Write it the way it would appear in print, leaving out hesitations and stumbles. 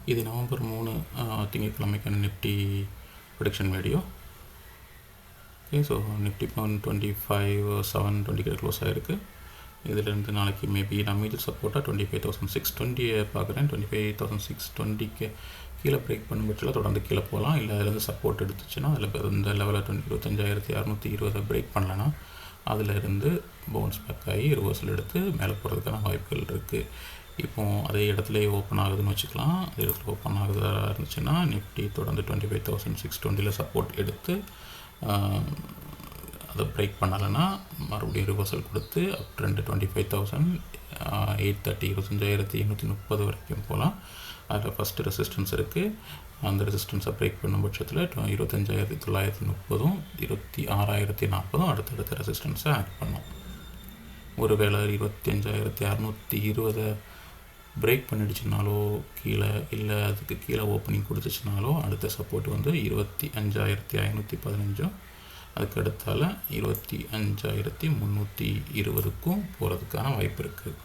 இது நவம்பர் 3 திங்கட்கிழமைக்கான Nifty prediction video. Okay, so Nifty இப்போ 25,720 க்ளோஸ் ஆகிருக்கு. இதிலேருந்து நாளைக்கு மேபி நான் மேஜர் சப்போர்ட்டாக 25,620 பார்க்குறேன். 25,620 கீழே பிரேக் பண்ணும் பட்சத்தில் தொடர்ந்து கீழே போகலாம். இல்லை அதிலேருந்து சப்போர்ட் எடுத்துச்சுன்னா அதில் இந்த லெவலில் 25,620 பிரேக் பண்ணலன்னா அதிலிருந்து பவுன்ஸ் பேக் ஆகி ரிவர்சல் எடுத்து மேலே போகிறதுக்கான வாய்ப்புகள் இருக்குது. இப்போது அதே இடத்துல ஓப்பன் ஆகுதுன்னு வச்சுக்கலாம். அதே இடத்துல ஓப்பன் ஆகுதா இருந்துச்சுன்னா நிஃப்டி தொடர்ந்து 25,620 சப்போர்ட் எடுத்து அதை பிரேக் பண்ணலைன்னா மறுபடியும் ரிவர்சல் கொடுத்து அப் ட்ரெண்டு 25,830 25,830 வரைக்கும் போகலாம். அதில் ஃபஸ்ட்டு ரெசிஸ்டன்ஸ் இருக்குது. அந்த ரெசிஸ்டன்ஸை பிரேக் பண்ணும் பட்சத்தில் 25,930 26,040 அடுத்தடுத்த ரெசிஸ்டன்ஸை ஆட் பண்ணும். ஒருவேளை 25,620 பிரேக் பண்ணிடுச்சுனாலோ கீழே இல்லை அதுக்கு கீழே ஓப்பனிங் கொடுத்துச்சுனாலோ அடுத்த சப்போர்ட் வந்து 25,515 அதுக்கு அடுத்தால 25,320க்கும் போகிறதுக்கான வாய்ப்பு இருக்குது.